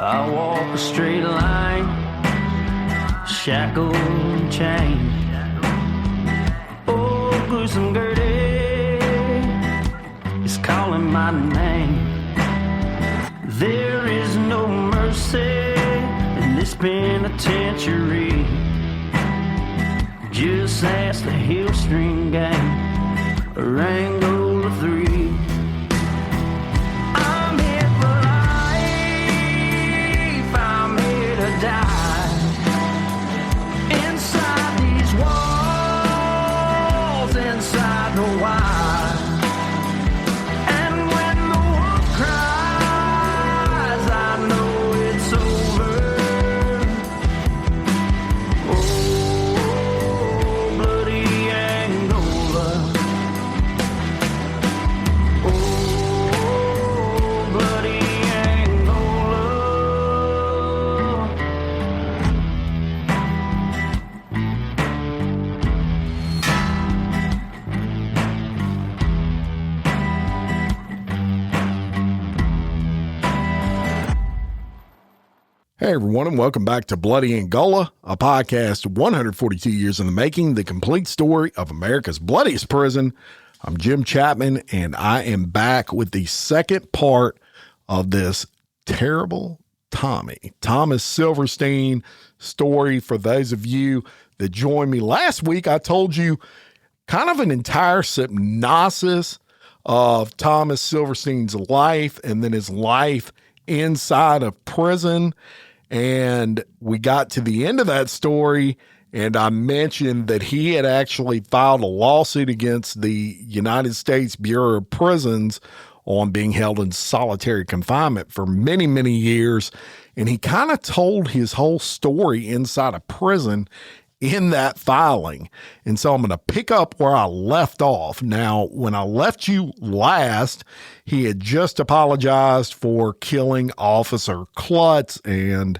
I walk a straight line, shackled and chained. Oh, gruesome Gertie is calling my name. There is no mercy in this penitentiary. Just ask the Hillstring gang, or Angola 3. I'm here for life, I'm here to die. Inside these walls, inside the wire. And when the wolf cries, I know it's over. Oh, bloody Angola. Oh, bloody Angola. Hey everyone, and welcome back to Bloody Angola, a podcast 142 years in the making, the complete story of America's bloodiest prison. I'm Jim Chapman, and I am back with the second part of this terrible Thomas Silverstein story. For those of you that joined me last week, I told you kind of an entire synopsis of Thomas Silverstein's life and then his life inside of prison. And we got to the end of that story, and I mentioned that he had actually filed a lawsuit against the United States Bureau of Prisons on being held in solitary confinement for many, many years. And he kind of told his whole story inside of prison in that filing. And so I'm going to pick up where I left off. Now, when I left you last, he had just apologized for killing Officer Klutz, and,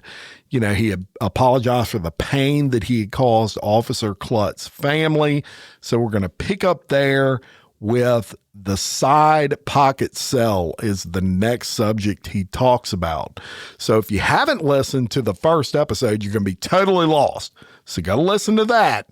you know, he had apologized for the pain that he had caused Officer Klutz's family. So we're going to pick up there with the side pocket cell is the next subject he talks about. So if you haven't listened to the first episode, you're going to be totally lost. So go listen to that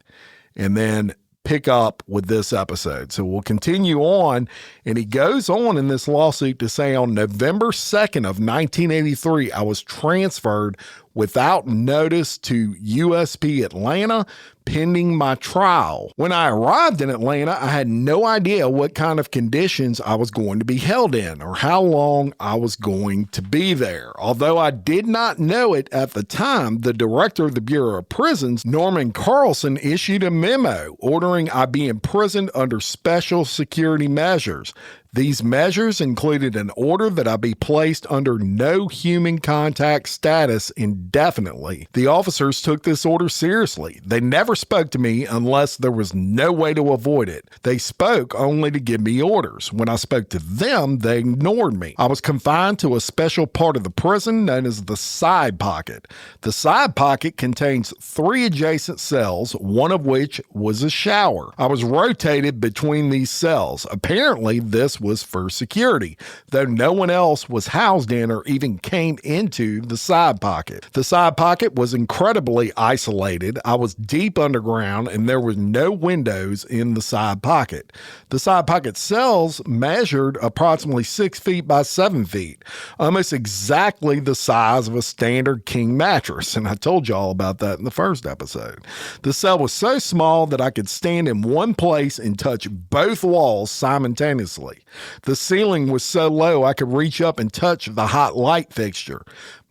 and then pick up with this episode. So we'll continue on. And he goes on in this lawsuit to say on November 2nd of 1983, I was transferred without notice to USP Atlanta pending my trial. When I arrived in Atlanta, I had no idea what kind of conditions I was going to be held in or how long I was going to be there. Although I did not know it at the time, the director of the Bureau of Prisons, Norman Carlson, issued a memo ordering I be imprisoned under special security measures. These measures included an order that I be placed under no human contact status indefinitely. The officers took this order seriously. They never spoke to me unless there was no way to avoid it. They spoke only to give me orders. When I spoke to them, they ignored me. I was confined to a special part of the prison known as the side pocket. The side pocket contains 3 adjacent cells, one of which was a shower. I was rotated between these cells. Apparently, this was for security, though no one else was housed in or even came into the side pocket. The side pocket was incredibly isolated. I was deep underground and there were no windows in the side pocket. The side pocket cells measured approximately 6 feet by 7 feet, almost exactly the size of a standard king mattress. And I told you all about that in the first episode. The cell was so small that I could stand in one place and touch both walls simultaneously. The ceiling was so low I could reach up and touch the hot light fixture.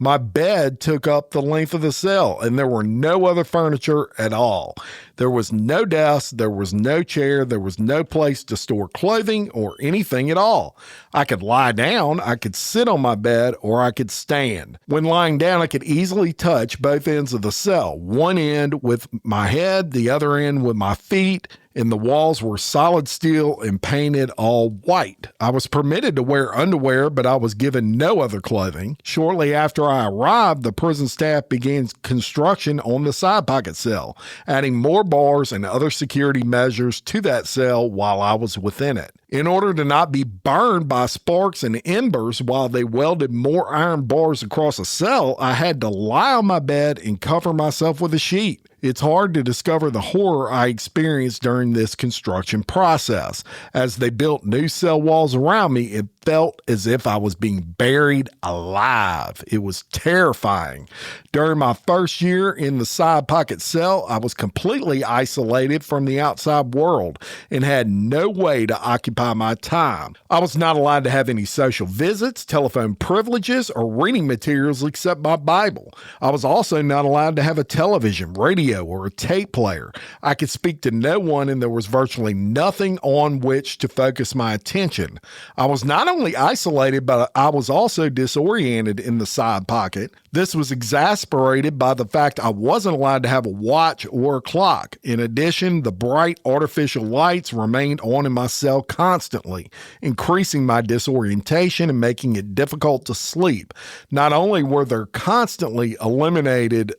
My bed took up the length of the cell, and there were no other furniture at all. There was no desk, there was no chair, there was no place to store clothing or anything at all. I could lie down, I could sit on my bed, or I could stand. When lying down, I could easily touch both ends of the cell, one end with my head, the other end with my feet, and the walls were solid steel and painted all white. I was permitted to wear underwear, but I was given no other clothing. Shortly after I arrived, the prison staff began construction on the side pocket cell, adding more bars and other security measures to that cell while I was within it. In order to not be burned by sparks and embers while they welded more iron bars across a cell, I had to lie on my bed and cover myself with a sheet. It's hard to discover the horror I experienced during this construction process. As they built new cell walls around me, it felt as if I was being buried alive. It was terrifying. During my first year in the side pocket cell, I was completely isolated from the outside world and had no way to occupy my time. I was not allowed to have any social visits, telephone privileges, or reading materials except my Bible. I was also not allowed to have a television, radio, or a tape player. I could speak to no one, and there was virtually nothing on which to focus my attention. I was not only isolated, but I was also disoriented in the side pocket. This was exasperated by the fact I wasn't allowed to have a watch or a clock. In addition, the bright artificial lights remained on in my cell constantly, increasing my disorientation and making it difficult to sleep. Not only were there constantly illuminated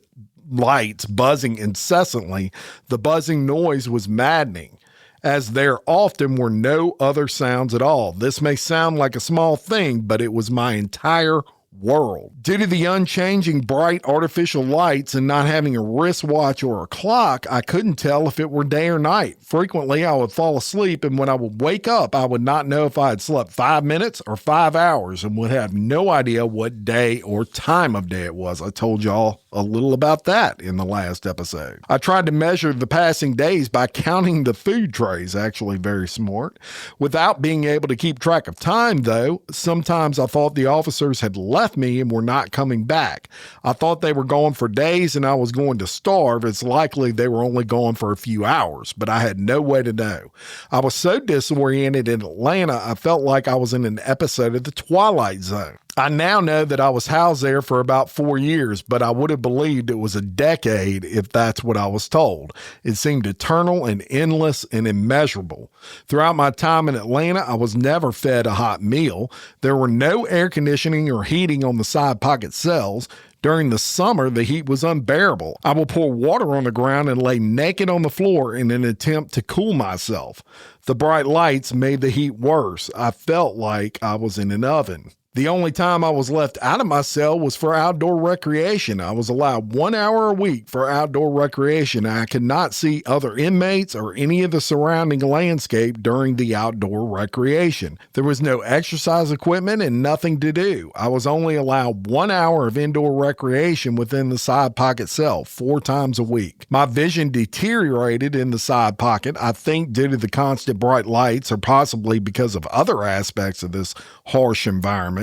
lights buzzing incessantly, the buzzing noise was maddening, as there often were no other sounds at all. This may sound like a small thing, but it was my entire world. Due to the unchanging bright artificial lights and not having a wristwatch or a clock, I couldn't tell if it were day or night. Frequently, I would fall asleep, and when I would wake up, I would not know if I had slept 5 minutes or 5 hours and would have no idea what day or time of day it was. I told y'all a little about that in the last episode. I tried to measure the passing days by counting the food trays, actually very smart. Without being able to keep track of time, though, sometimes I thought the officers had left me and were not coming back. I thought they were gone for days and I was going to starve. It's likely they were only gone for a few hours, but I had no way to know. I was so disoriented in Atlanta, I felt like I was in an episode of The Twilight Zone. I now know that I was housed there for about 4 years, but I would have believed it was a decade if that's what I was told. It seemed eternal and endless and immeasurable. Throughout my time in Atlanta, I was never fed a hot meal. There were no air conditioning or heating on the side pocket cells. During the summer, the heat was unbearable. I would pour water on the ground and lay naked on the floor in an attempt to cool myself. The bright lights made the heat worse. I felt like I was in an oven. The only time I was left out of my cell was for outdoor recreation. I was allowed 1 hour a week for outdoor recreation. I could not see other inmates or any of the surrounding landscape during the outdoor recreation. There was no exercise equipment and nothing to do. I was only allowed 1 hour of indoor recreation within the side pocket cell 4 times a week. My vision deteriorated in the side pocket, I think due to the constant bright lights or possibly because of other aspects of this harsh environment.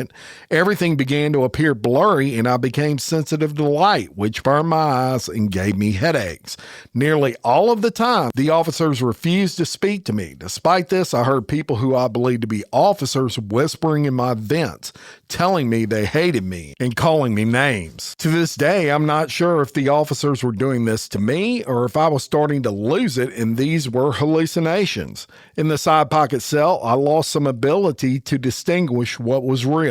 Everything began to appear blurry and I became sensitive to light, which burned my eyes and gave me headaches. Nearly all of the time, the officers refused to speak to me. Despite this, I heard people who I believed to be officers whispering in my vents, telling me they hated me and calling me names. To this day, I'm not sure if the officers were doing this to me or if I was starting to lose it and these were hallucinations. In the side pocket cell, I lost some ability to distinguish what was real.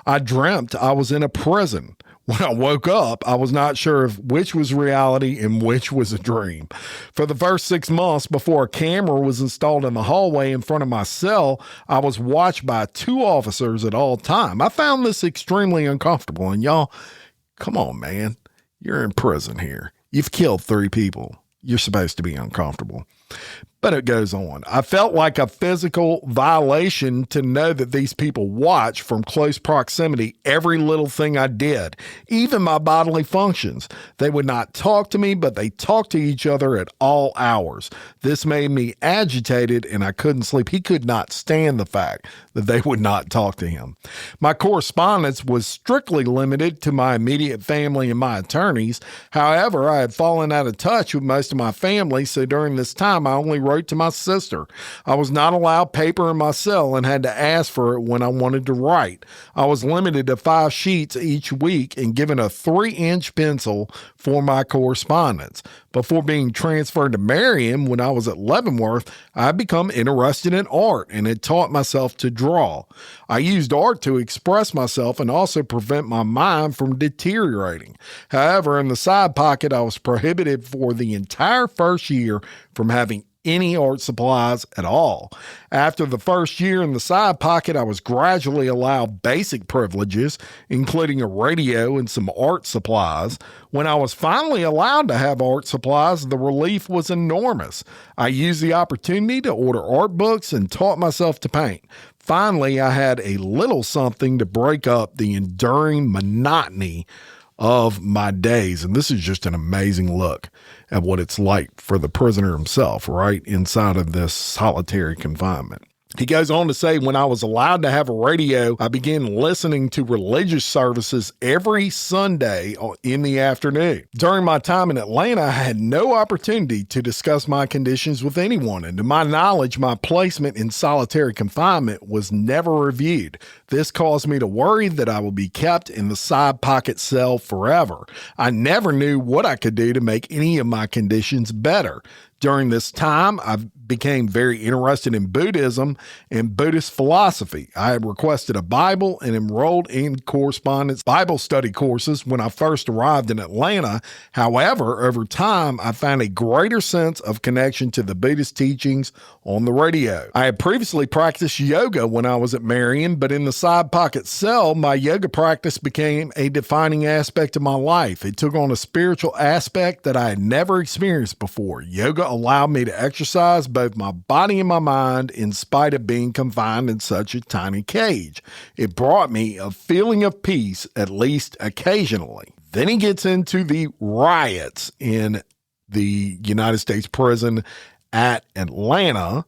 I dreamt I was in a prison. When I woke up, I was not sure of which was reality and which was a dream. For the first 6 months before a camera was installed in the hallway in front of my cell, I was watched by 2 officers at all time. I found this extremely uncomfortable. And y'all, come on, man. You're in prison here. You've killed 3 people. You're supposed to be uncomfortable. But it goes on. I felt like a physical violation to know that these people watch from close proximity every little thing I did, even my bodily functions. They would not talk to me, but they talked to each other at all hours. This made me agitated and I couldn't sleep. He could not stand the fact that they would not talk to him. My correspondence was strictly limited to my immediate family and my attorneys. However, I had fallen out of touch with most of my family, so during this time I only wrote to my sister. I was not allowed paper in my cell and had to ask for it when I wanted to write. I was limited to 5 sheets each week and given a 3-inch pencil for my correspondence. Before being transferred to Marion when I was at Leavenworth, I had become interested in art and had taught myself to draw. I used art to express myself and also prevent my mind from deteriorating. However, in the side pocket, I was prohibited for the entire first year from having any art supplies at all. After the first year in the side pocket, I was gradually allowed basic privileges, including a radio and some art supplies. When I was finally allowed to have art supplies, the relief was enormous. I used the opportunity to order art books and taught myself to paint. Finally, I had a little something to break up the enduring monotony of my days. And this is just an amazing look at what it's like for the prisoner himself, right inside of this solitary confinement. He goes on to say, when I was allowed to have a radio, I began listening to religious services every Sunday in the afternoon. During my time in Atlanta, I had no opportunity to discuss my conditions with anyone, and to my knowledge, my placement in solitary confinement was never reviewed. This caused me to worry that I would be kept in the side pocket cell forever. I never knew what I could do to make any of my conditions better. During this time, I became very interested in Buddhism and Buddhist philosophy. I had requested a Bible and enrolled in correspondence Bible study courses when I first arrived in Atlanta. However, over time, I found a greater sense of connection to the Buddhist teachings on the radio. I had previously practiced yoga when I was at Marion, but in the side pocket cell, my yoga practice became a defining aspect of my life. It took on a spiritual aspect that I had never experienced before. Yoga allowed me to exercise both my body and my mind in spite of being confined in such a tiny cage. It brought me a feeling of peace, at least occasionally. Then he gets into the riots in the United States prison at Atlanta.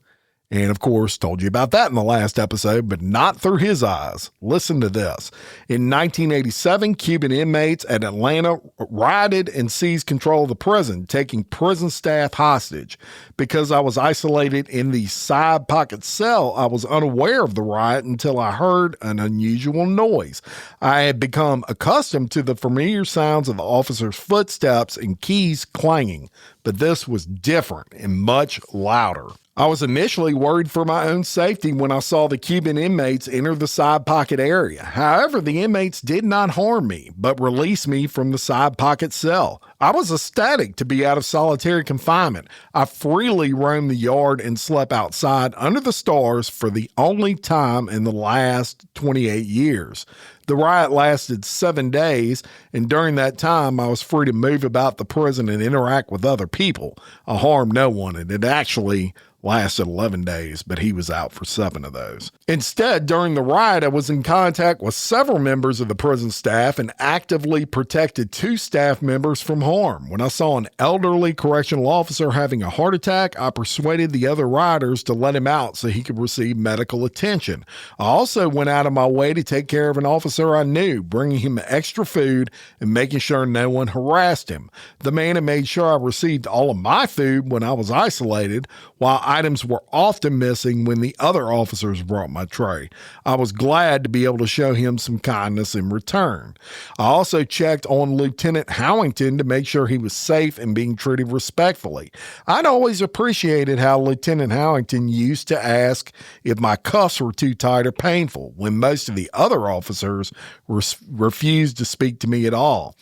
And of course, told you about that in the last episode, but not through his eyes. Listen to this. In 1987, Cuban inmates at Atlanta rioted and seized control of the prison, taking prison staff hostage. Because I was isolated in the side pocket cell, I was unaware of the riot until I heard an unusual noise. I had become accustomed to the familiar sounds of the officers' footsteps and keys clanging, but this was different and much louder. I was initially worried for my own safety when I saw the Cuban inmates enter the side pocket area. However, the inmates did not harm me, but released me from the side pocket cell. I was ecstatic to be out of solitary confinement. I freely roamed the yard and slept outside under the stars for the only time in the last 28 years. The riot lasted 7 days, and during that time, I was free to move about the prison and interact with other people. I harmed no one, and it actually lasted 11 days, but he was out for 7 of those. Instead, during the riot, I was in contact with several members of the prison staff and actively protected 2 staff members from harm. When I saw an elderly correctional officer having a heart attack, I persuaded the other rioters to let him out so he could receive medical attention. I also went out of my way to take care of an officer I knew, bringing him extra food and making sure no one harassed him. The man had made sure I received all of my food when I was isolated, while items were often missing when the other officers brought my tray. I was glad to be able to show him some kindness in return. I also checked on Lieutenant Howington to make sure he was safe and being treated respectfully. I'd always appreciated how Lieutenant Howington used to ask if my cuffs were too tight or painful, when most of the other officers refused to speak to me at all.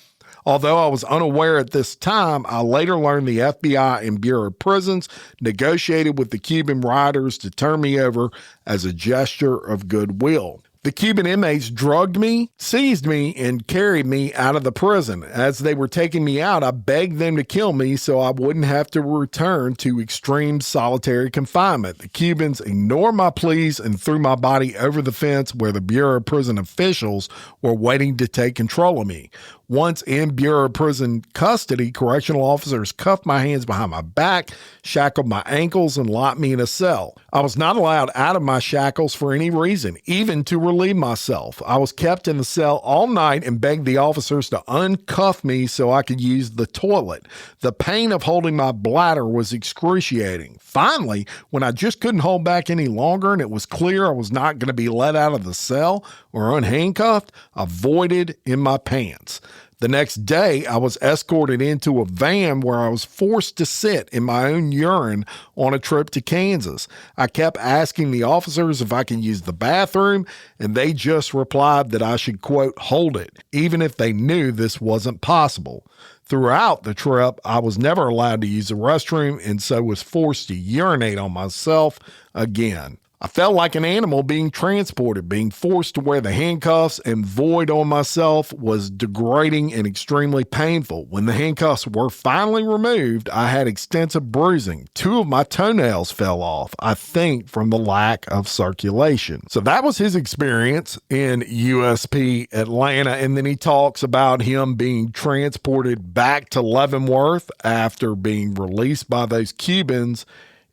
Although I was unaware at this time, I later learned the FBI and Bureau of Prisons negotiated with the Cuban rioters to turn me over as a gesture of goodwill. The Cuban inmates drugged me, seized me, and carried me out of the prison. As they were taking me out, I begged them to kill me so I wouldn't have to return to extreme solitary confinement. The Cubans ignored my pleas and threw my body over the fence where the Bureau of Prison officials were waiting to take control of me. Once in Bureau of Prison custody, correctional officers cuffed my hands behind my back, shackled my ankles, and locked me in a cell. I was not allowed out of my shackles for any reason, even to relieve myself. I was kept in the cell all night and begged the officers to uncuff me so I could use the toilet. The pain of holding my bladder was excruciating. Finally, when I just couldn't hold back any longer and it was clear I was not going to be let out of the cell or unhandcuffed, I voided in my pants. The next day, I was escorted into a van where I was forced to sit in my own urine on a trip to Kansas. I kept asking the officers if I could use the bathroom, and they just replied that I should, quote, hold it, even if they knew this wasn't possible. Throughout the trip, I was never allowed to use the restroom and so was forced to urinate on myself again. I felt like an animal being transported. Being forced to wear the handcuffs and void on myself was degrading and extremely painful. When the handcuffs were finally removed, I had extensive bruising. 2 of my toenails fell off, I think from the lack of circulation. So that was his experience in USP Atlanta. And then he talks about him being transported back to Leavenworth after being released by those Cubans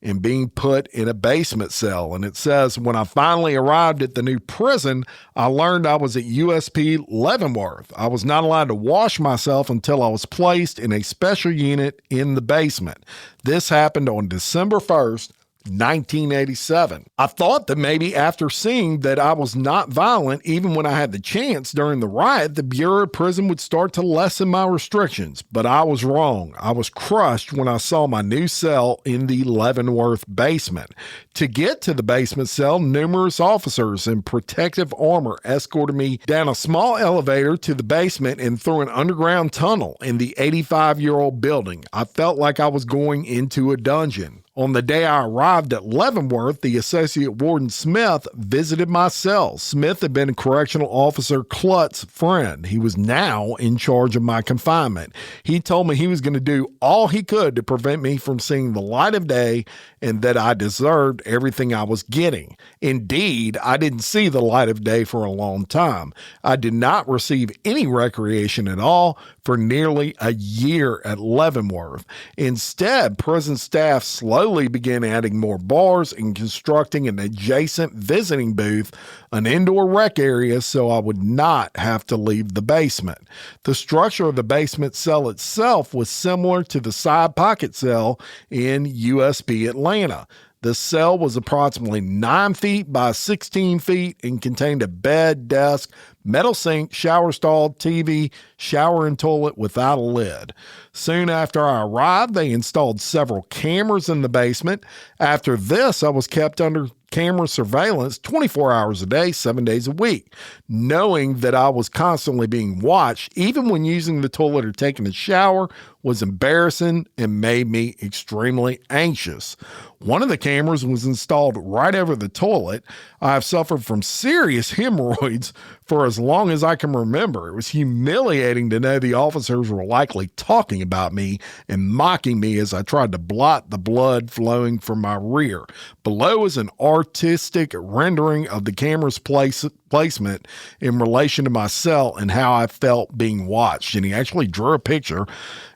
and being put in a basement cell. And it says, when I finally arrived at the new prison, I learned I was at USP Leavenworth. I was not allowed to wash myself until I was placed in a special unit in the basement. This happened on December 1st, 1987. I thought that maybe after seeing that I was not violent, even when I had the chance during the riot, the Bureau of Prison would start to lessen my restrictions. But I was wrong. I was crushed when I saw my new cell in the Leavenworth basement. To get to the basement cell, numerous officers in protective armor escorted me down a small elevator to the basement and through an underground tunnel in the 85-year-old building. I felt like I was going into a dungeon. On the day I arrived at Leavenworth, the Associate Warden Smith visited my cell. Smith had been Correctional Officer Klutz's friend. He was now in charge of my confinement. He told me he was going to do all he could to prevent me from seeing the light of day and that I deserved everything I was getting. Indeed, I didn't see the light of day for a long time. I did not receive any recreation at all for nearly a year at Leavenworth. Instead, prison staff slowly began adding more bars and constructing an adjacent visiting booth, an indoor rec area, so I would not have to leave the basement. The structure of the basement cell itself was similar to the side pocket cell in USP Atlanta. The cell was approximately 9 feet by 16 feet and contained a bed, desk, metal sink, shower stall, TV, shower and toilet without a lid. Soon after I arrived, they installed several cameras in the basement. After this, I was kept under camera surveillance 24 hours a day, 7 days a week. Knowing that I was constantly being watched, even when using the toilet or taking a shower, was embarrassing and made me extremely anxious. One of the cameras was installed right over the toilet. I have suffered from serious hemorrhoids for as long as I can remember. It was humiliating to know the officers were likely talking about me and mocking me as I tried to blot the blood flowing from my rear. Below is an artistic rendering of the camera's placement in relation to my cell and how I felt being watched. And he actually drew a picture,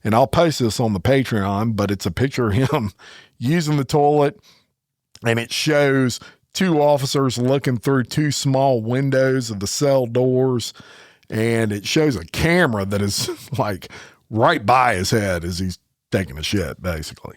and I'll post this on the Patreon, but it's a picture of him using the toilet, and it shows 2 officers looking through 2 small windows of the cell doors, and it shows a camera that is like right by his head as he's taking a shit, basically.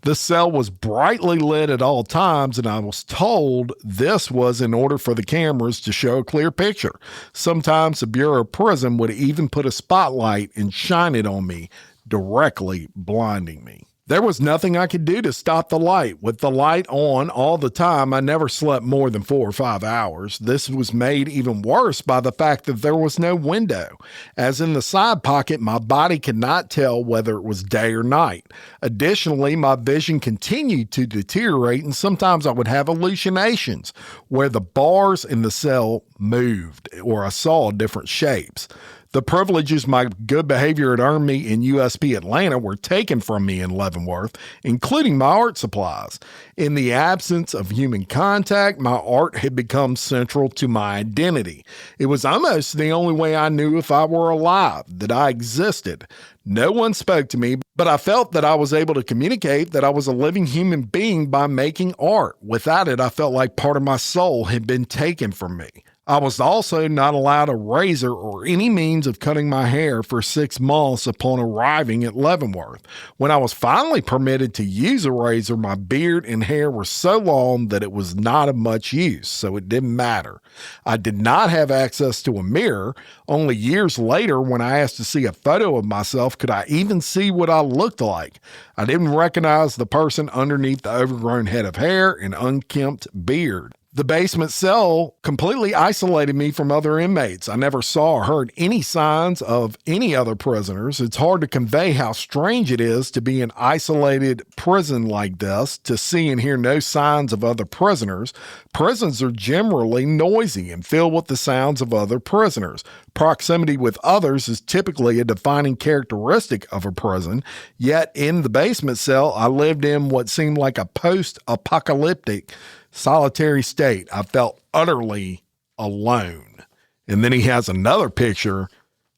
The cell was brightly lit at all times, and I was told this was in order for the cameras to show a clear picture. Sometimes the Bureau of Prison would even put a spotlight and shine it on me, directly blinding me. There was nothing I could do to stop the light. With the light on all the time, I never slept more than 4 or 5 hours. This was made even worse by the fact that there was no window. As in the side pocket, my body could not tell whether it was day or night. Additionally, my vision continued to deteriorate, and sometimes I would have hallucinations where the bars in the cell moved or I saw different shapes. The privileges my good behavior had earned me in USP Atlanta were taken from me in Leavenworth, including my art supplies. In the absence of human contact, my art had become central to my identity. It was almost the only way I knew if I were alive, that I existed. No one spoke to me, but I felt that I was able to communicate that I was a living human being by making art. Without it, I felt like part of my soul had been taken from me. I was also not allowed a razor or any means of cutting my hair for 6 months upon arriving at Leavenworth. When I was finally permitted to use a razor, my beard and hair were so long that it was not of much use, so it didn't matter. I did not have access to a mirror. Only years later, when I asked to see a photo of myself, could I even see what I looked like. I didn't recognize the person underneath the overgrown head of hair and unkempt beard. The basement cell completely isolated me from other inmates. I never saw or heard any signs of any other prisoners. It's hard to convey how strange it is to be in isolated prison like this, to see and hear no signs of other prisoners. Prisons are generally noisy and filled with the sounds of other prisoners. Proximity with others is typically a defining characteristic of a prison, yet in the basement cell, I lived in what seemed like a post-apocalyptic solitary state. I felt utterly alone. And then he has another picture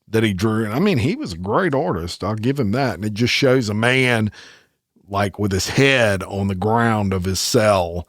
that he drew. And I mean, he was a great artist. I'll give him that. And it just shows a man like with his head on the ground of his cell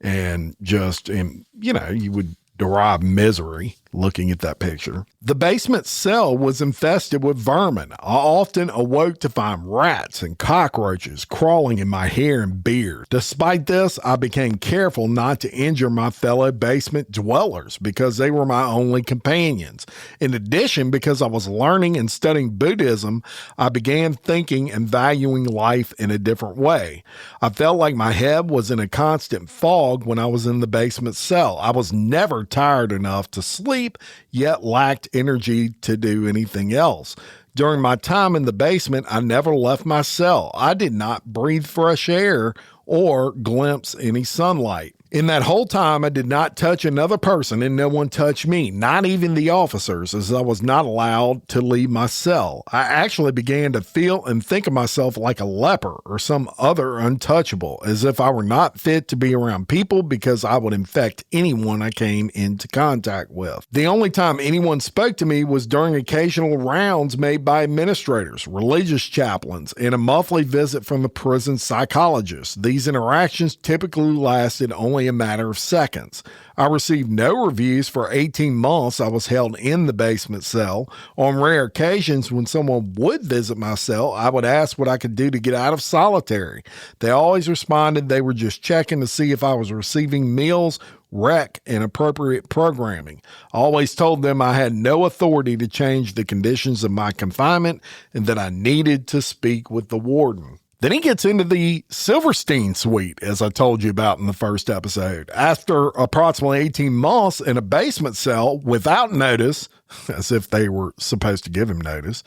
and just, and, you know, you would derive misery looking at that picture. The basement cell was infested with vermin. I often awoke to find rats and cockroaches crawling in my hair and beard. Despite this, I became careful not to injure my fellow basement dwellers because they were my only companions. In addition, because I was learning and studying Buddhism, I began thinking and valuing life in a different way. I felt like my head was in a constant fog when I was in the basement cell. I was never tired enough to sleep, yet lacked energy to do anything else. During my time in the basement, I never left my cell. I did not breathe fresh air or glimpse any sunlight. In that whole time, I did not touch another person and no one touched me, not even the officers, as I was not allowed to leave my cell. I actually began to feel and think of myself like a leper or some other untouchable, as if I were not fit to be around people because I would infect anyone I came into contact with. The only time anyone spoke to me was during occasional rounds made by administrators, religious chaplains, and a monthly visit from the prison psychologist. These interactions typically lasted only a matter of seconds. I received no reviews for 18 months I was held in the basement cell. On rare occasions, when someone would visit my cell, I would ask what I could do to get out of solitary. They always responded they were just checking to see if I was receiving meals, rec, and appropriate programming. I always told them I had no authority to change the conditions of my confinement and that I needed to speak with the warden. Then he gets into the Silverstein suite, as I told you about in the first episode. After approximately 18 months in a basement cell without notice, as if they were supposed to give him notice,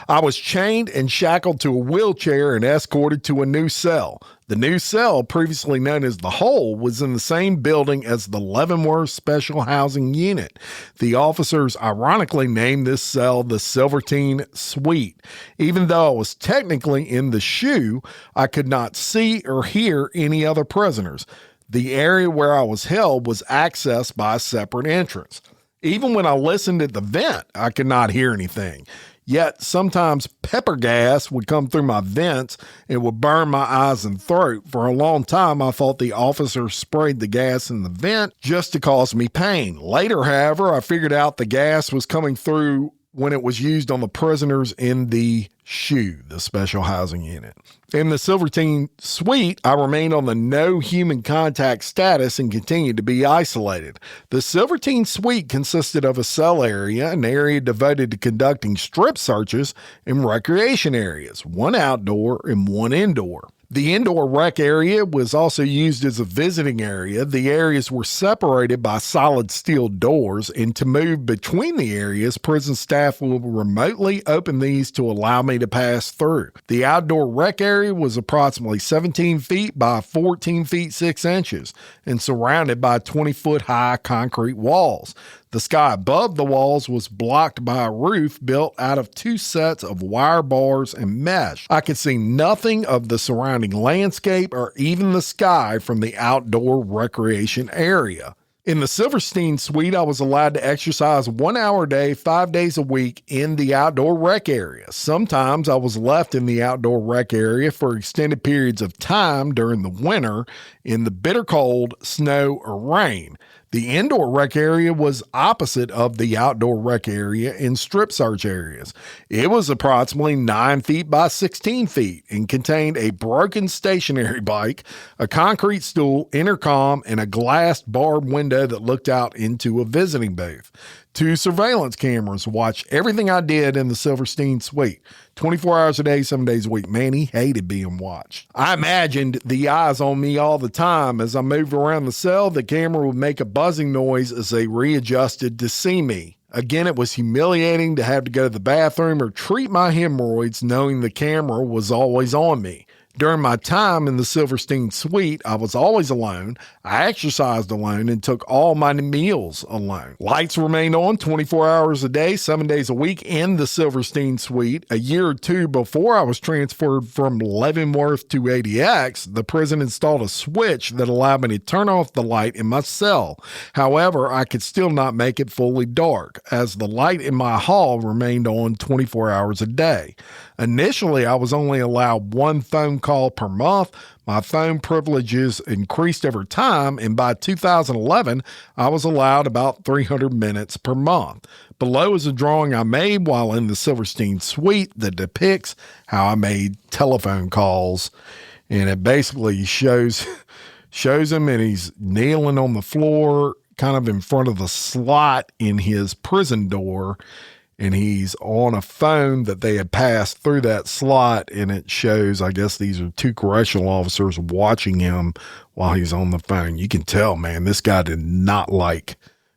I was chained and shackled to a wheelchair and escorted to a new cell. The new cell, previously known as the Hole, was in the same building as the Leavenworth Special Housing Unit. The officers ironically named this cell the Silverstein Suite. Even though I was technically in the SHU, I could not see or hear any other prisoners. The area where I was held was accessed by a separate entrance. Even when I listened at the vent, I could not hear anything. Yet sometimes pepper gas would come through my vents and would burn my eyes and throat. For a long time, I thought the officer sprayed the gas in the vent just to cause me pain. Later, however, I figured out the gas was coming through when it was used on the prisoners in the SHU, the Special Housing Unit. In the Silverstein Suite, I remained on the no human contact status and continued to be isolated. The Silverstein Suite consisted of a cell area, an area devoted to conducting strip searches, and recreation areas, one outdoor and one indoor. The indoor rec area was also used as a visiting area. The areas were separated by solid steel doors, and to move between the areas, prison staff will remotely open these to allow me to pass through. The outdoor rec area was approximately 17 feet by 14 feet 6 inches and surrounded by 20-foot high concrete walls. The sky above the walls was blocked by a roof built out of 2 sets of wire bars and mesh. I could see nothing of the surrounding landscape or even the sky from the outdoor recreation area. In the Silverstein suite, I was allowed to exercise 1 hour a day, 5 days a week in the outdoor rec area. Sometimes I was left in the outdoor rec area for extended periods of time during the winter in the bitter cold, snow, or rain. The indoor rec area was opposite of the outdoor rec area in strip search areas. It was approximately 9 feet by 16 feet and contained a broken stationary bike, a concrete stool, intercom, and a glass barred window that looked out into a visiting booth. 2 surveillance cameras watched everything I did in the Silverstein suite. 24 hours a day, 7 days a week. Man, he hated being watched. I imagined the eyes on me all the time. As I moved around the cell, the camera would make a buzzing noise as they readjusted to see me. Again, it was humiliating to have to go to the bathroom or treat my hemorrhoids knowing the camera was always on me. During my time in the Silverstein suite, I was always alone. I exercised alone and took all my meals alone. Lights remained on 24 hours a day, 7 days a week in the Silverstein suite. A year or two before I was transferred from Leavenworth to ADX, the prison installed a switch that allowed me to turn off the light in my cell. However, I could still not make it fully dark, as the light in my hall remained on 24 hours a day. Initially, I was only allowed 1 phone call per month. My phone privileges increased over time, and by 2011, I was allowed about 300 minutes per month. Below is a drawing I made while in the Silverstein suite that depicts how I made telephone calls, and it basically shows him, and he's kneeling on the floor kind of in front of the slot in his prison door, and he's on a phone that they had passed through that slot, and it shows, I guess these are 2 correctional officers watching him while he's on the phone. You can tell, man, this guy did not like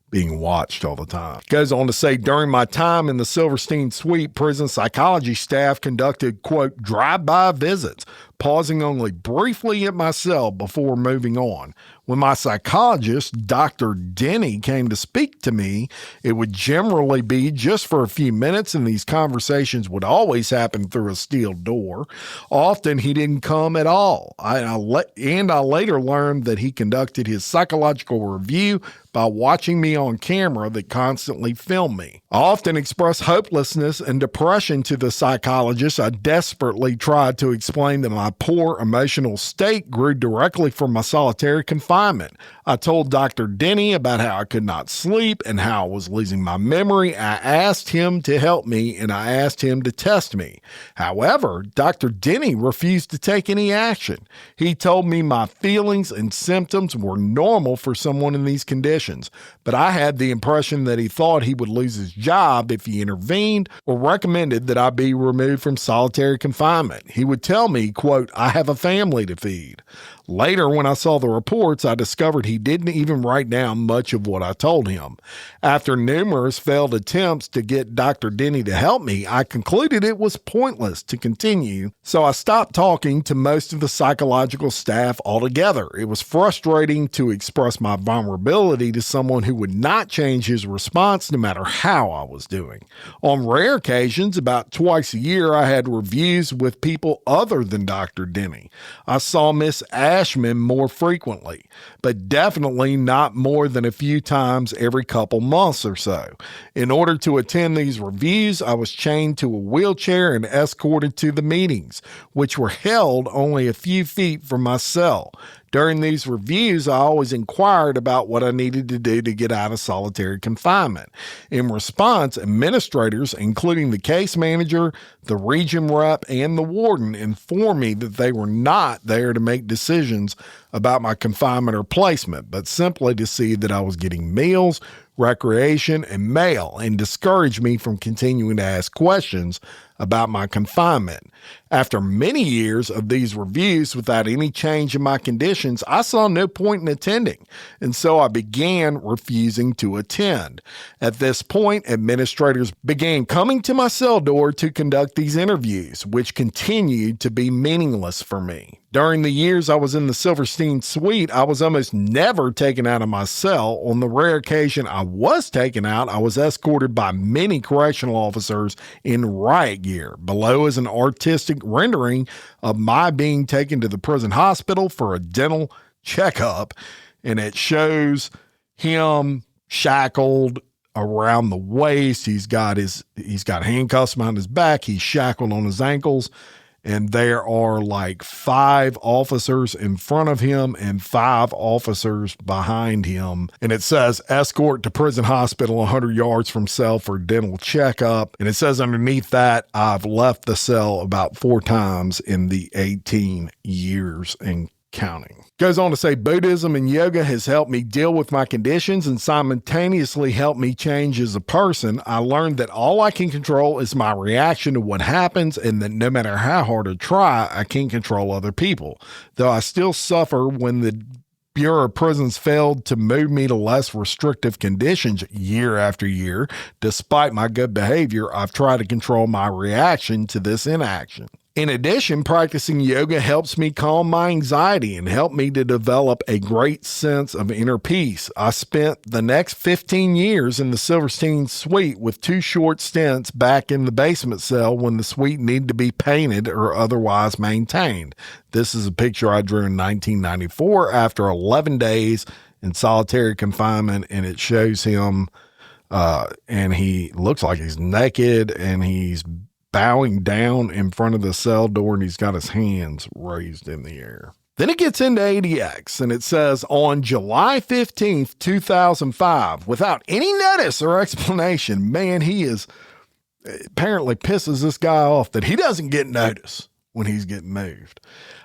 being watched all the time. Goes on to say, during my time in the Silverstein suite, prison psychology staff conducted, quote, drive-by visits, pausing only briefly at my cell before moving on. When my psychologist, Dr. Denny, came to speak to me, it would generally be just for a few minutes, and these conversations would always happen through a steel door. Often he didn't come at all. I later learned that he conducted his psychological review by watching me on camera that constantly filmed me. I often expressed hopelessness and depression to the psychologist. I desperately tried to explain that my poor emotional state grew directly from my solitary confinement. I told Dr. Denny about how I could not sleep and how I was losing my memory. I asked him to help me, and I asked him to test me. However, Dr. Denny refused to take any action. He told me my feelings and symptoms were normal for someone in these conditions, but I had the impression that he thought he would lose his job if he intervened or recommended that I be removed from solitary confinement. He would tell me, quote, I have a family to feed. Later, when I saw the reports, I discovered he didn't even write down much of what I told him. After numerous failed attempts to get Dr. Denny to help me, I concluded it was pointless to continue, so I stopped talking to most of the psychological staff altogether. It was frustrating to express my vulnerability to someone who would not change his response no matter how I was doing. On rare occasions, about twice a year, I had reviews with people other than Dr. Denny. I saw Miss Ashman more frequently, but definitely not more than a few times every couple months or so. In order to attend these reviews, I was chained to a wheelchair and escorted to the meetings, which were held only a few feet from my cell. During these reviews, I always inquired about what I needed to do to get out of solitary confinement. In response, administrators, including the case manager, the region rep, and the warden, informed me that they were not there to make decisions about my confinement or placement, but simply to see that I was getting meals, recreation, and mail, and discouraged me from continuing to ask questions about my confinement. After many years of these reviews without any change in my conditions, I saw no point in attending, and so I began refusing to attend. At this point, administrators began coming to my cell door to conduct these interviews, which continued to be meaningless for me. During the years I was in the Silverstein suite, I was almost never taken out of my cell. On the rare occasion I was taken out, I was escorted by many correctional officers in riot gear. Below is an artistic rendering of my being taken to the prison hospital for a dental checkup, and it shows him shackled around the waist. He's got handcuffs behind his back. He's shackled on his ankles. And there are like 5 officers in front of him and 5 officers behind him. And it says, escort to prison hospital 100 yards from cell for dental checkup. And it says underneath that, I've left the cell about 4 times in the 18 years and counting. Goes on to say, Buddhism and yoga has helped me deal with my conditions and simultaneously helped me change as a person. I learned that all I can control is my reaction to what happens, and that no matter how hard I try, I can't control other people. Though I still suffer when the Bureau of Prisons failed to move me to less restrictive conditions year after year. Despite my good behavior, I've tried to control my reaction to this inaction. In addition, practicing yoga helps me calm my anxiety and help me to develop a great sense of inner peace. I spent the next 15 years in the Silverstein suite with 2 short stints back in the basement cell when the suite needed to be painted or otherwise maintained. This is a picture I drew in 1994 after 11 days in solitary confinement, and it shows him and he looks like he's naked and he's bowing down in front of the cell door, and he's got his hands raised in the air. Then it gets into ADX, and it says, on July 15th, 2005, without any notice or explanation, man, he apparently pisses this guy off that he doesn't get notice when he's getting moved.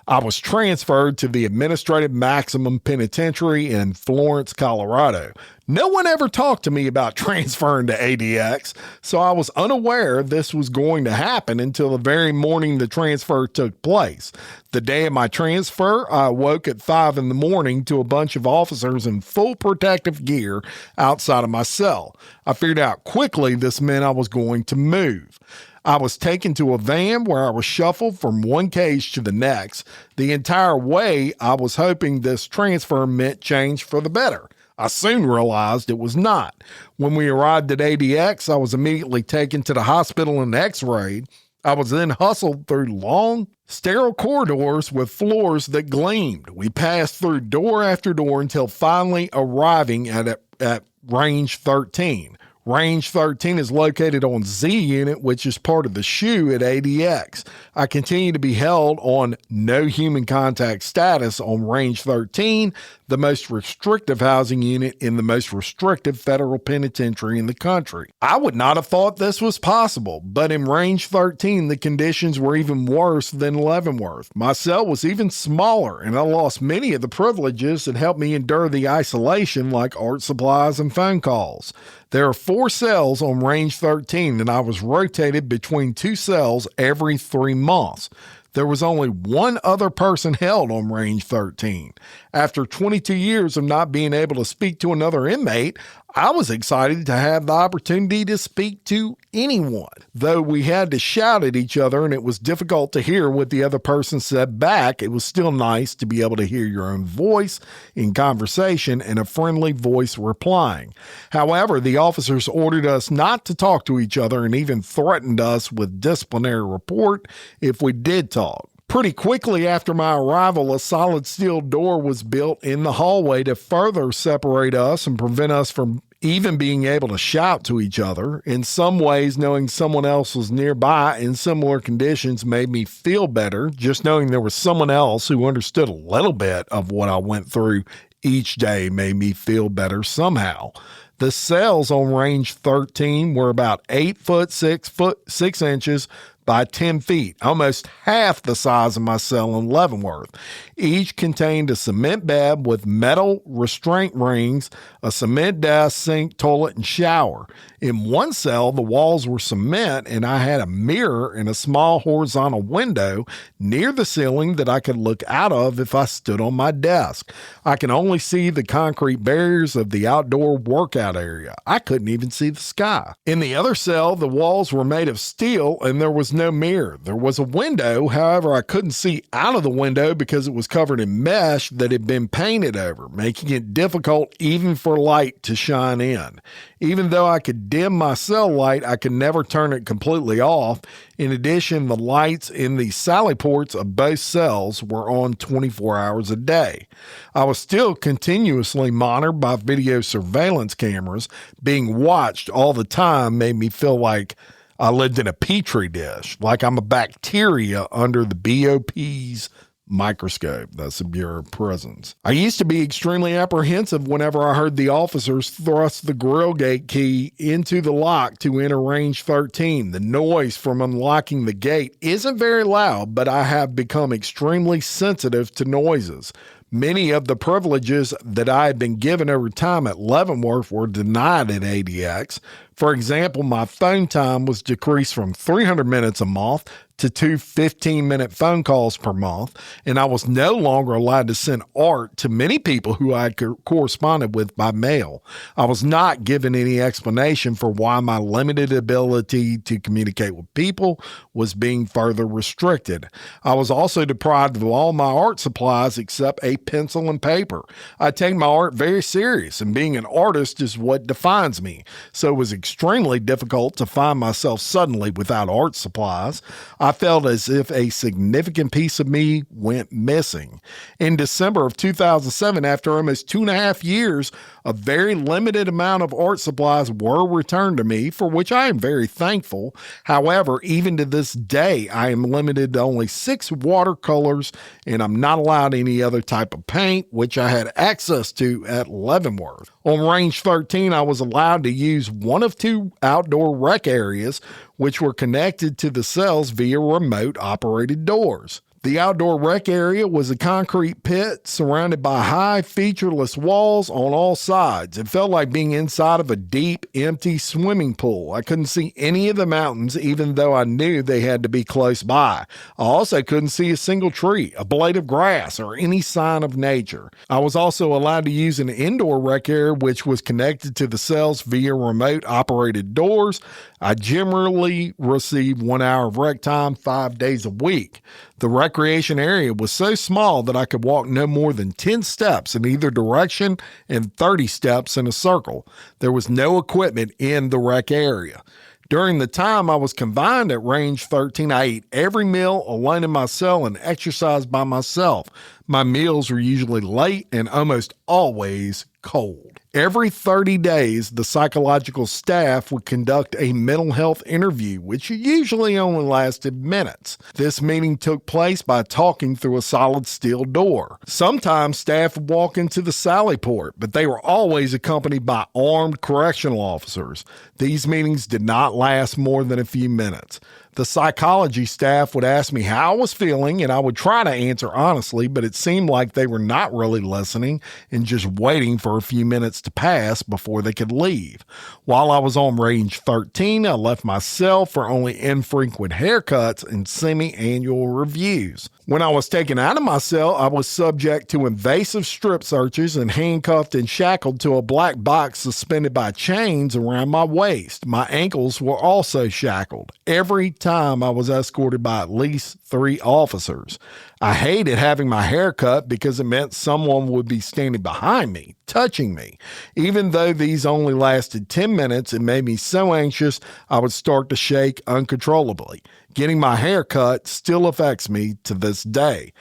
I was transferred to the Administrative Maximum Penitentiary in Florence, Colorado. No one ever talked to me about transferring to ADX, so I was unaware this was going to happen until the very morning the transfer took place. The day of my transfer, I awoke at 5 in the morning to a bunch of officers in full protective gear outside of my cell. I figured out quickly this meant I was going to move. I was taken to a van where I was shuffled from one cage to the next. The entire way, I was hoping this transfer meant change for the better. I soon realized it was not. When we arrived at ADX, I was immediately taken to the hospital and x-rayed. I was then hustled through long, sterile corridors with floors that gleamed. We passed through door after door until finally arriving at Range 13. Range 13 is located on Z Unit, which is part of the SHU at ADX. I continue to be held on no human contact status on Range 13, the most restrictive housing unit in the most restrictive federal penitentiary in the country. I would not have thought this was possible, but in Range 13, the conditions were even worse than Leavenworth. My cell was even smaller, and I lost many of the privileges that helped me endure the isolation, like art supplies and phone calls. There are 4 cells on Range 13, and I was rotated between 2 cells every 3 months. There was only 1 other person held on Range 13. After 22 years of not being able to speak to another inmate, I was excited to have the opportunity to speak to anyone. Though we had to shout at each other and it was difficult to hear what the other person said back, it was still nice to be able to hear your own voice in conversation and a friendly voice replying. However, the officers ordered us not to talk to each other and even threatened us with disciplinary report if we did talk. Pretty quickly after my arrival, a solid steel door was built in the hallway to further separate us and prevent us from even being able to shout to each other. In some ways, knowing someone else was nearby in similar conditions made me feel better. Just knowing there was someone else who understood a little bit of what I went through each day made me feel better somehow. The cells on Range 13 were about 8 foot 6 inches by 10 feet, almost half the size of my cell in Leavenworth. Each contained a cement bed with metal restraint rings, a cement desk, sink, toilet, and shower. In one cell, the walls were cement, and I had a mirror and a small horizontal window near the ceiling that I could look out of if I stood on my desk. I could only see the concrete barriers of the outdoor workout area. I couldn't even see the sky. In the other cell, the walls were made of steel, and there was was no mirror. There was a window, however, I couldn't see out of the window because it was covered in mesh that had been painted over, making it difficult even for light to shine in. Even though I could dim my cell light, I could never turn it completely off. In addition, the lights in the sally ports of both cells were on 24 hours a day. I was still continuously monitored by video surveillance cameras. Being watched all the time made me feel like I lived in a petri dish, like I'm a bacteria under the BOP's microscope. That's the Bureau of Prisons. I used to be extremely apprehensive whenever I heard the officers thrust the grill gate key into the lock to enter range 13. The noise from unlocking the gate isn't very loud, but I have become extremely sensitive to noises. Many of the privileges that I had been given over time at Leavenworth were denied at ADX. For example, my phone time was decreased from 300 minutes a month to 2 15-minute phone calls per month, and I was no longer allowed to send art to many people who I had corresponded with by mail. I was not given any explanation for why my limited ability to communicate with people was being further restricted. I was also deprived of all my art supplies except a pencil and paper. I take my art very serious, and being an artist is what defines me, so it was extremely difficult to find myself suddenly without art supplies. I felt as if a significant piece of me went missing. In December of 2007, after almost 2.5 years, a very limited amount of art supplies were returned to me, for which I am very thankful. However, even to this day, I am limited to only 6 watercolors, and I'm not allowed any other type of paint, which I had access to at Leavenworth. On range 13, I was allowed to use one of 2 outdoor rec areas, which were connected to the cells via remote operated doors. The outdoor rec area was a concrete pit surrounded by high, featureless walls on all sides. It felt like being inside of a deep, empty swimming pool. I couldn't see any of the mountains, even though I knew they had to be close by. I also couldn't see a single tree, a blade of grass, or any sign of nature. I was also allowed to use an indoor rec area, which was connected to the cells via remote operated doors. I generally received 1 hour of rec time 5 days a week. The recreation area was so small that I could walk no more than 10 steps in either direction and 30 steps in a circle. There was no equipment in the rec area. During the time I was confined at range 13, I ate every meal alone in my cell and exercised by myself. My meals were usually late and almost always cold. Every 30 days, the psychological staff would conduct a mental health interview, which usually only lasted minutes. This meeting took place by talking through a solid steel door. Sometimes staff would walk into the sally port, but they were always accompanied by armed correctional officers. These meetings did not last more than a few minutes. The psychology staff would ask me how I was feeling, and I would try to answer honestly, but it seemed like they were not really listening and just waiting for a few minutes to pass before they could leave. While I was on range 13, I left my cell for only infrequent haircuts and semi-annual reviews. When I was taken out of my cell, I was subject to invasive strip searches and handcuffed and shackled to a black box suspended by chains around my waist. My ankles were also shackled. Every time I was escorted by at least 3 officers. I hated having my hair cut because it meant someone would be standing behind me, touching me. Even though these only lasted 10 minutes, it made me so anxious I would start to shake uncontrollably. Getting my hair cut still affects me to this day.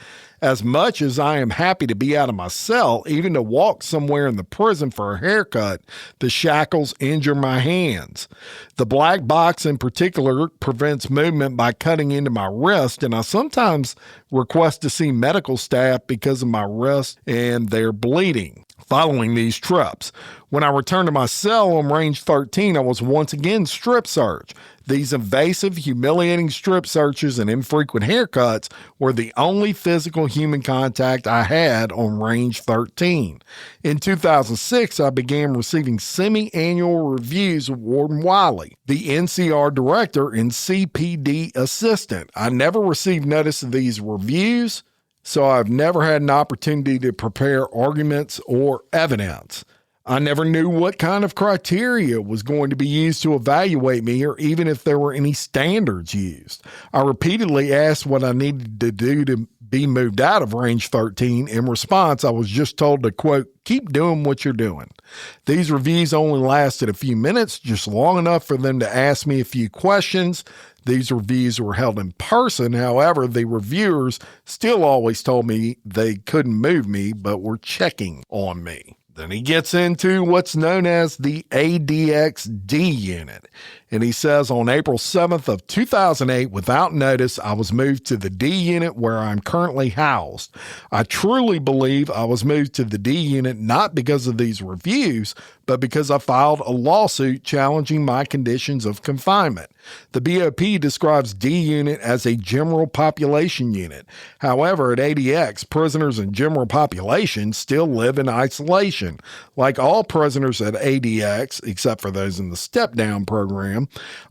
As much as I am happy to be out of my cell, even to walk somewhere in the prison for a haircut, the shackles injure my hands. The black box in particular prevents movement by cutting into my wrist, and I sometimes request to see medical staff because of my wrist and they're bleeding following these trips. When I returned to my cell on range 13, I was once again strip searched. These invasive, humiliating strip searches and infrequent haircuts were the only physical human contact I had on range 13. In 2006, I began receiving semi-annual reviews of Warden Wiley, the NCR director and CPD assistant. I never received notice of these reviews, so I've never had an opportunity to prepare arguments or evidence. I never knew what kind of criteria was going to be used to evaluate me or even if there were any standards used. I repeatedly asked what I needed to do to be moved out of Range 13. In response, I was just told to, quote, keep doing what you're doing. These reviews only lasted a few minutes, just long enough for them to ask me a few questions. These reviews were held in person. However, the reviewers still always told me they couldn't move me, but were checking on me. Then he gets into what's known as the ADX-D unit. And he says, on April 7th of 2008, without notice, I was moved to the D unit where I'm currently housed. I truly believe I was moved to the D unit not because of these reviews, but because I filed a lawsuit challenging my conditions of confinement. The BOP describes D unit as a general population unit. However, at ADX, prisoners in general population still live in isolation. Like all prisoners at ADX, except for those in the step-down program,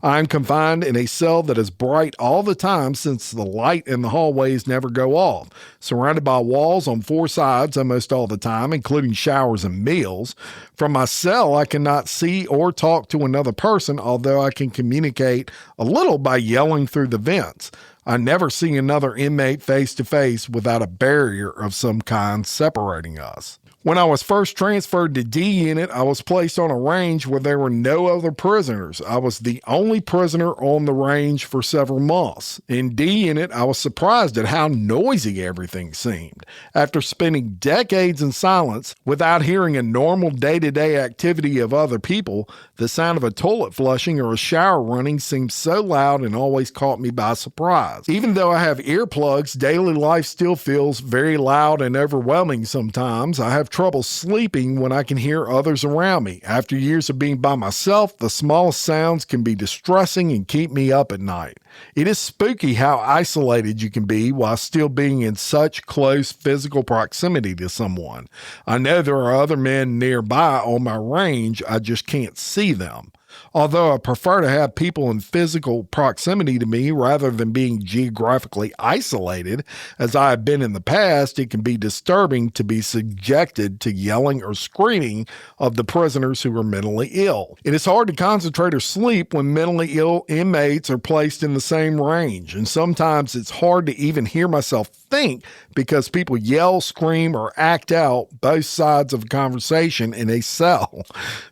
I'm confined in a cell that is bright all the time since the light in the hallways never go off, surrounded by walls on four sides almost all the time, including showers and meals. From my cell, I cannot see or talk to another person, although I can communicate a little by yelling through the vents. I never see another inmate face to face without a barrier of some kind separating us. When I was first transferred to D unit, I was placed on a range where there were no other prisoners. I was the only prisoner on the range for several months. In D unit, I was surprised at how noisy everything seemed. After spending decades in silence, without hearing a normal day-to-day activity of other people, the sound of a toilet flushing or a shower running seemed so loud and always caught me by surprise. Even though I have earplugs, daily life still feels very loud and overwhelming sometimes. I have trouble sleeping when I can hear others around me. After years of being by myself, the smallest sounds can be distressing and keep me up at night. It is spooky how isolated you can be while still being in such close physical proximity to someone. I know there are other men nearby on my range, I just can't see them. Although I prefer to have people in physical proximity to me rather than being geographically isolated, as I have been in the past, it can be disturbing to be subjected to yelling or screaming of the prisoners who are mentally ill. It is hard to concentrate or sleep when mentally ill inmates are placed in the same range, and sometimes it's hard to even hear myself think because people yell, scream, or act out both sides of a conversation in a cell,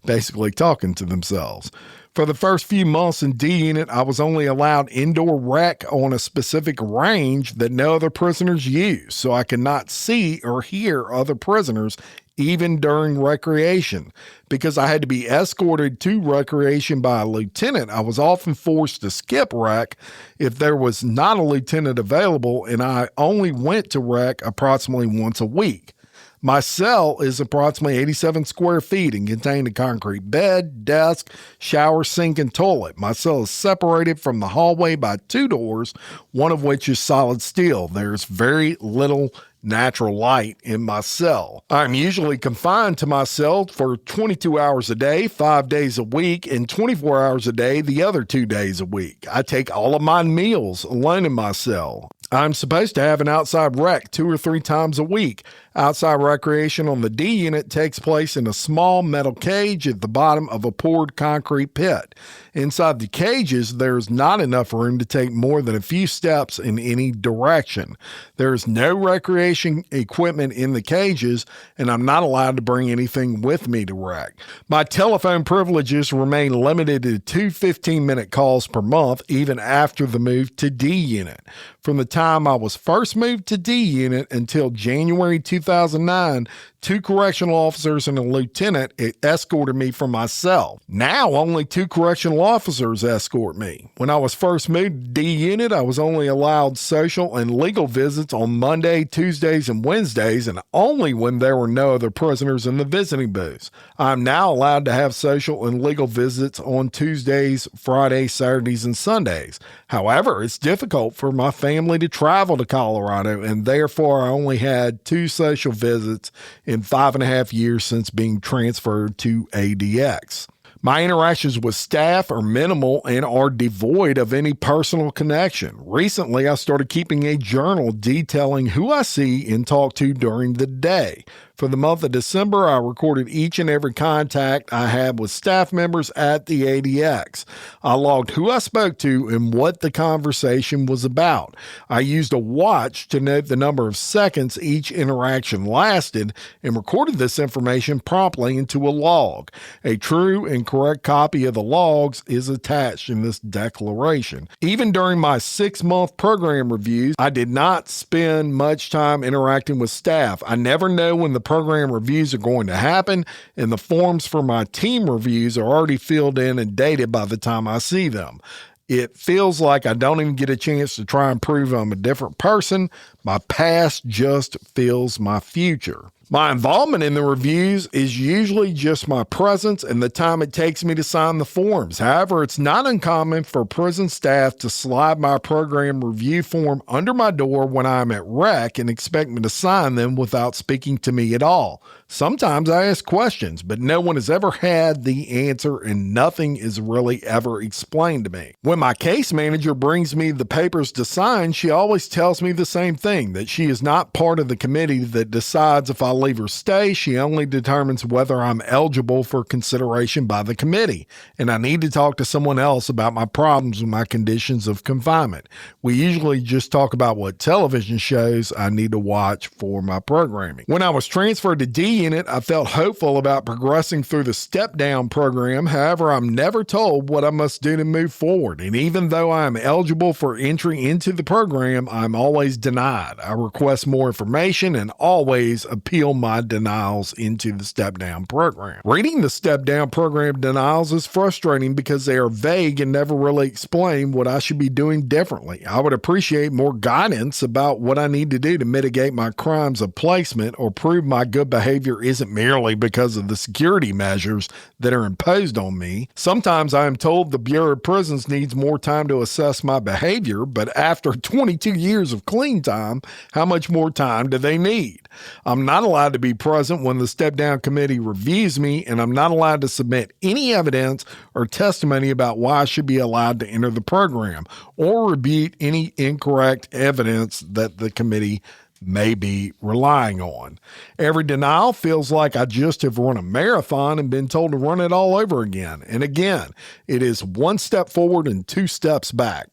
basically talking to themselves. For the first few months in D unit, I was only allowed indoor rec on a specific range that no other prisoners use, so I could not see or hear other prisoners even during recreation. Because I had to be escorted to recreation by a lieutenant, I was often forced to skip rec if there was not a lieutenant available, and I only went to rec approximately once a week. My cell is approximately 87 square feet and contained a concrete bed, desk, shower, sink, and toilet. My cell is separated from the hallway by two doors, one of which is solid steel. There's very little natural light in my cell. I'm usually confined to my cell for 22 hours a day, 5 days a week, and 24 hours a day the other 2 days a week. I take all of my meals alone in my cell. I'm supposed to have an outside rec 2 or 3 times a week. Outside recreation on the D unit takes place in a small metal cage at the bottom of a poured concrete pit. Inside the cages, there's not enough room to take more than a few steps in any direction. There is no recreation equipment in the cages, and I'm not allowed to bring anything with me to rec. My telephone privileges remain limited to 2 15-minute calls per month, even after the move to D unit. From the time I was first moved to D unit until January 2009, 2 correctional officers and a lieutenant escorted me from my cell. Now only 2 correctional officers escort me. When I was first moved to D unit, I was only allowed social and legal visits on Monday, Tuesdays, and Wednesdays, and only when there were no other prisoners in the visiting booths. I'm now allowed to have social and legal visits on Tuesdays, Fridays, Saturdays, and Sundays. However, it's difficult for my family to travel to Colorado, and therefore I only had 2 social visits in 5.5 years since being transferred to ADX. My interactions with staff are minimal and are devoid of any personal connection. Recently, I started keeping a journal detailing who I see and talk to during the day. For the month of December, I recorded each and every contact I had with staff members at the ADX. I logged who I spoke to and what the conversation was about. I used a watch to note the number of seconds each interaction lasted and recorded this information promptly into a log. A true and correct copy of the logs is attached in this declaration. Even during my 6-month program reviews, I did not spend much time interacting with staff. I never know when the program reviews are going to happen, and the forms for my team reviews are already filled in and dated by the time I see them. It feels like I don't even get a chance to try and prove I'm a different person. My past just fills my future. My involvement in the reviews is usually just my presence and the time it takes me to sign the forms. However, it's not uncommon for prison staff to slide my program review form under my door when I'm at rec and expect me to sign them without speaking to me at all. Sometimes I ask questions, but no one has ever had the answer and nothing is really ever explained to me. When my case manager brings me the papers to sign, she always tells me the same thing, that she is not part of the committee that decides if I leave or stay. She only determines whether I'm eligible for consideration by the committee, and I need to talk to someone else about my problems with my conditions of confinement. We usually just talk about what television shows I need to watch for my programming. When I was transferred to D Unit, I felt hopeful about progressing through the step-down program. However, I'm never told what I must do to move forward, and even though I am eligible for entry into the program, I'm always denied. I request more information and always appeal my denials into the step-down program. Reading the step-down program denials is frustrating because they are vague and never really explain what I should be doing differently. I would appreciate more guidance about what I need to do to mitigate my crimes of placement or prove my good behavior isn't merely because of the security measures that are imposed on me. Sometimes I am told the Bureau of Prisons needs more time to assess my behavior, but after 22 years of clean time, how much more time do they need? I'm not allowed to be present when the step-down committee reviews me, and I'm not allowed to submit any evidence or testimony about why I should be allowed to enter the program or rebut any incorrect evidence that the committee may be relying on. Every denial feels like I just have run a marathon and been told to run it all over again. And again, it is 1 step forward and 2 steps back.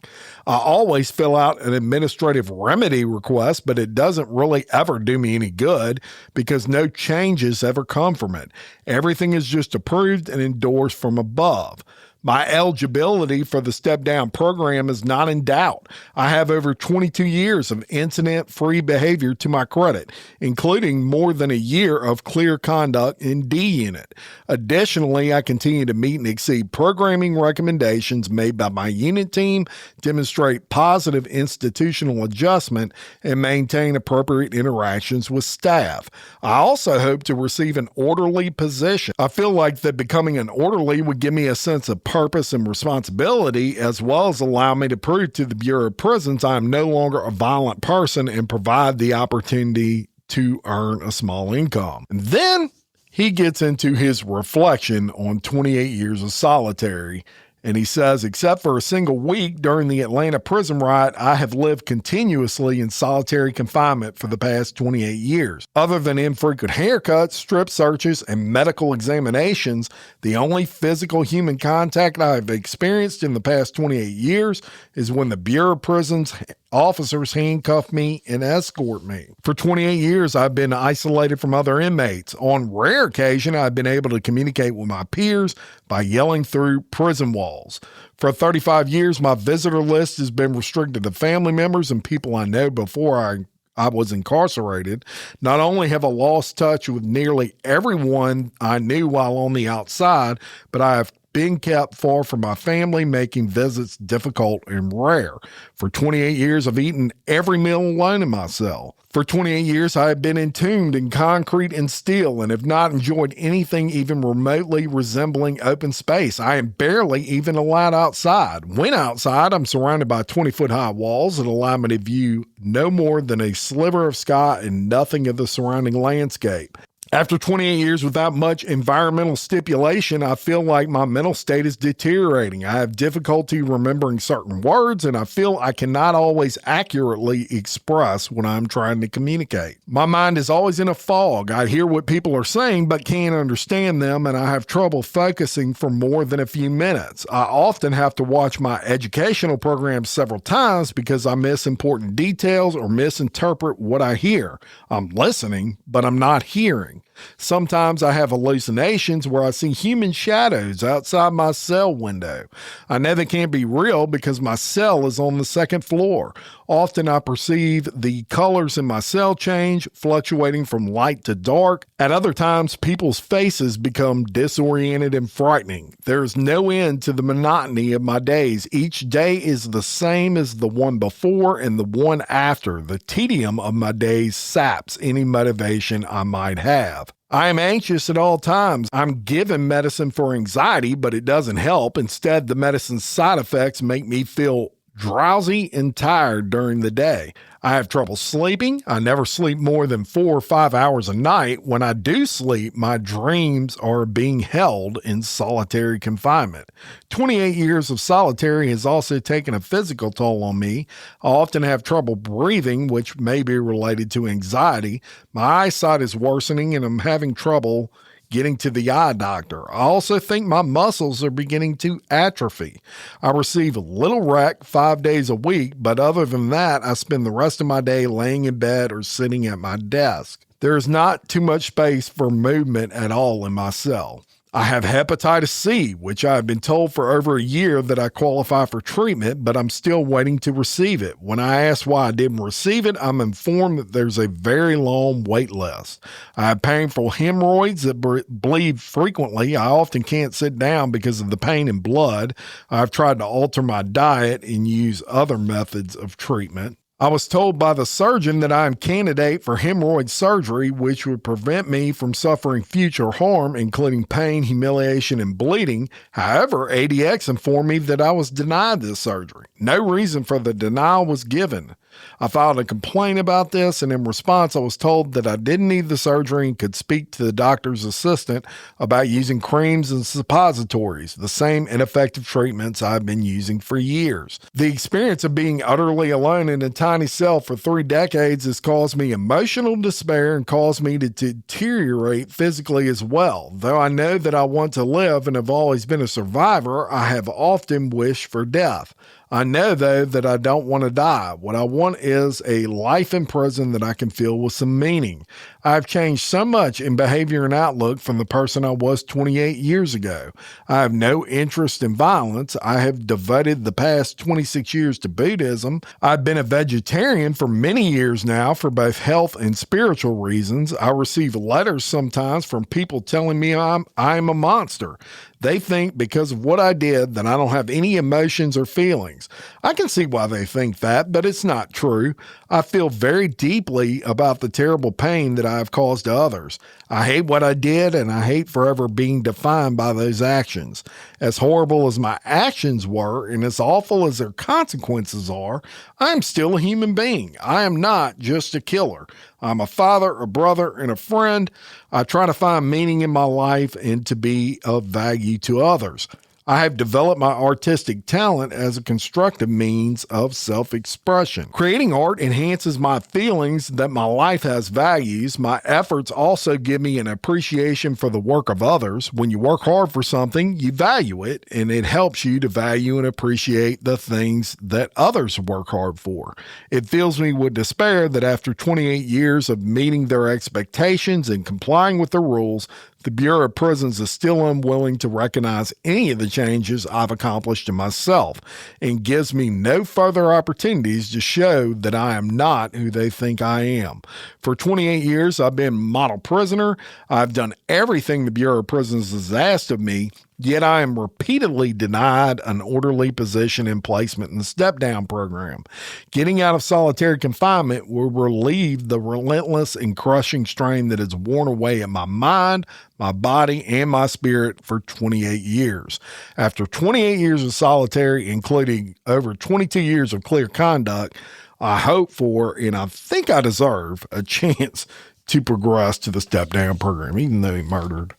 I always fill out an administrative remedy request, but it doesn't really ever do me any good because no changes ever come from it. Everything is just approved and endorsed from above. My eligibility for the step-down program is not in doubt. I have over 22 years of incident-free behavior to my credit, including more than a year of clear conduct in D Unit. Additionally, I continue to meet and exceed programming recommendations made by my unit team, demonstrate positive institutional adjustment, and maintain appropriate interactions with staff. I also hope to receive an orderly position. I feel like that becoming an orderly would give me a sense of purpose and responsibility, as well as allow me to prove to the Bureau of Prisons I am no longer a violent person and provide the opportunity to earn a small income. And then he gets into his reflection on 28 years of solitary. And he says, except for a single week during the Atlanta prison riot, I have lived continuously in solitary confinement for the past 28 years. Other than infrequent haircuts, strip searches, and medical examinations, the only physical human contact I have experienced in the past 28 years is when the Bureau of Prisons officers handcuff me and escort me. For 28 years, I've been isolated from other inmates. On rare occasion, I've been able to communicate with my peers by yelling through prison walls. For 35 years, my visitor list has been restricted to family members and people I know before I was incarcerated. Not only have I lost touch with nearly everyone I knew while on the outside, but I have been kept far from my family, making visits difficult and rare. For 28 years, I've eaten every meal alone in my cell. For 28 years, I have been entombed in concrete and steel and have not enjoyed anything even remotely resembling open space. I am barely even allowed outside. When outside, I'm surrounded by 20-foot-high walls that allow me to view no more than a sliver of sky and nothing of the surrounding landscape. After 28 years without much environmental stipulation, I feel like my mental state is deteriorating. I have difficulty remembering certain words, and I feel I cannot always accurately express what I'm trying to communicate. My mind is always in a fog. I hear what people are saying, but can't understand them, and I have trouble focusing for more than a few minutes. I often have to watch my educational programs several times because I miss important details or misinterpret what I hear. I'm listening, but I'm not hearing. Sometimes I have hallucinations where I see human shadows outside my cell window. I know they can't be real because my cell is on the second floor. Often I perceive the colors in my cell change, fluctuating from light to dark. At other times, people's faces become disoriented and frightening. There is no end to the monotony of my days. Each day is the same as the one before and the one after. The tedium of my days saps any motivation I might have. I am anxious at all times. I'm given medicine for anxiety, but it doesn't help. Instead, the medicine's side effects make me feel drowsy and tired during the day. I have trouble sleeping. I never sleep more than 4 or 5 hours a night. When I do sleep, my dreams are being held in solitary confinement. 28 years of solitary has also taken a physical toll on me. I often have trouble breathing, which may be related to anxiety. My eyesight is worsening and I'm having trouble getting to the eye doctor. I also think my muscles are beginning to atrophy. I receive a little rec 5 days a week, but other than that, I spend the rest of my day laying in bed or sitting at my desk. There is not too much space for movement at all in my cell. I have hepatitis C, which I have been told for over a year that I qualify for treatment, but I'm still waiting to receive it. When I ask why I didn't receive it, I'm informed that there's a very long wait list. I have painful hemorrhoids that bleed frequently. I often can't sit down because of the pain and blood. I've tried to alter my diet and use other methods of treatment. I was told by the surgeon that I am candidate for hemorrhoid surgery, which would prevent me from suffering future harm, including pain, humiliation, and bleeding. However, ADX informed me that I was denied this surgery. No reason for the denial was given. I filed a complaint about this, and in response, I was told that I didn't need the surgery and could speak to the doctor's assistant about using creams and suppositories, the same ineffective treatments I've been using for years. The experience of being utterly alone in a tiny cell for 3 decades has caused me emotional despair and caused me to deteriorate physically as well. Though I know that I want to live and have always been a survivor, I have often wished for death. I know, though, that I don't want to die. What I want is a life in prison that I can fill with some meaning. I've changed so much in behavior and outlook from the person I was 28 years ago. I have no interest in violence. I have devoted the past 26 years to Buddhism. I've been a vegetarian for many years now for both health and spiritual reasons. I receive letters sometimes from people telling me I'm a monster. They think because of what I did that I don't have any emotions or feelings. I can see why they think that, but it's not true. I feel very deeply about the terrible pain that I have caused to others. I hate what I did, and I hate forever being defined by those actions. As horrible as my actions were, and as awful as their consequences are, I am still a human being. I am not just a killer. I'm a father, a brother, and a friend. I try to find meaning in my life and to be of value to others. I have developed my artistic talent as a constructive means of self-expression. Creating art enhances my feelings that my life has values. My efforts also give me an appreciation for the work of others. When you work hard for something, you value it, and it helps you to value and appreciate the things that others work hard for. It fills me with despair that after 28 years of meeting their expectations and complying with the rules, the Bureau of Prisons is still unwilling to recognize any of the changes I've accomplished in myself and gives me no further opportunities to show that I am not who they think I am. For 28 years, I've been model prisoner. I've done everything the Bureau of Prisons has asked of me, yet I am repeatedly denied an orderly position and placement in the step-down program. Getting out of solitary confinement will relieve the relentless and crushing strain that has worn away at my mind, my body, and my spirit for 28 years. After 28 years of solitary, including over 22 years of clear conduct, I hope for, and I think I deserve, a chance to progress to the step down program, even though he murdered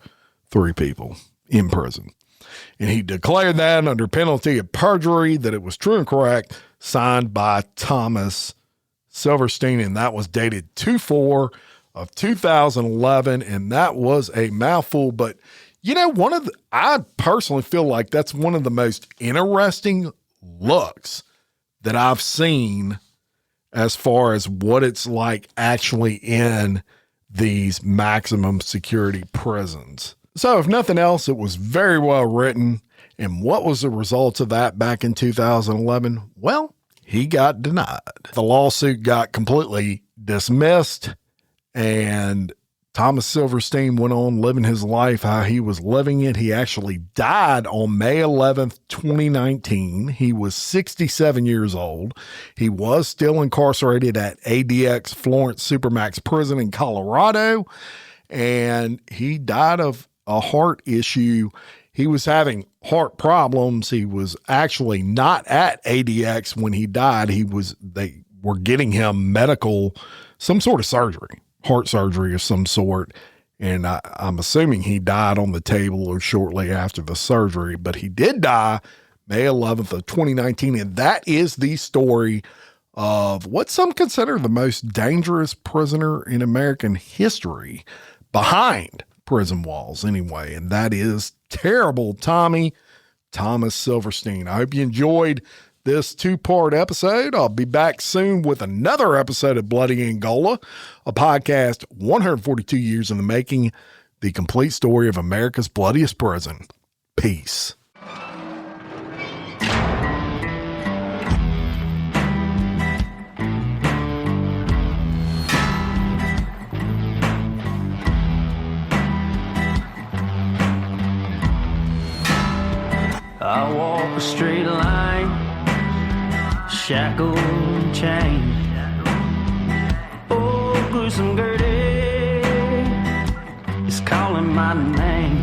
3 people in prison. And he declared that under penalty of perjury that it was true and correct, signed by Thomas Silverstein, and that was dated 2/4 of 2011, and that was a mouthful. But you know, I personally feel like that's one of the most interesting looks that I've seen as far as what it's like actually in these maximum security prisons. So if nothing else, it was very well written. And what was the result of that back in 2011? Well, he got denied. The lawsuit got completely dismissed, and Thomas Silverstein went on living his life how he was living it. He actually died on May 11th, 2019. He was 67 years old. He was still incarcerated at ADX Florence Supermax Prison in Colorado, and he died of a heart issue. He was having heart problems. He was actually not at ADX when he died. They were getting him some sort of surgery, heart surgery of some sort. And I'm assuming he died on the table or shortly after the surgery, but he did die May 11th of 2019. And that is the story of what some consider the most dangerous prisoner in American history, behind prison walls anyway. And that is terrible Thomas Silverstein. I hope you enjoyed this 2-part episode. I'll be back soon with another episode of Bloody Angola, a podcast 142 years in the making, the complete story of America's bloodiest prison. Peace. I walk a straight line, shackled and chained. Oh, gruesome Gertie is calling my name.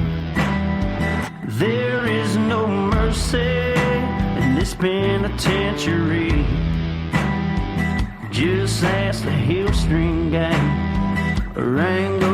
There is no mercy in this penitentiary. Just ask the Hillstring gang, Rango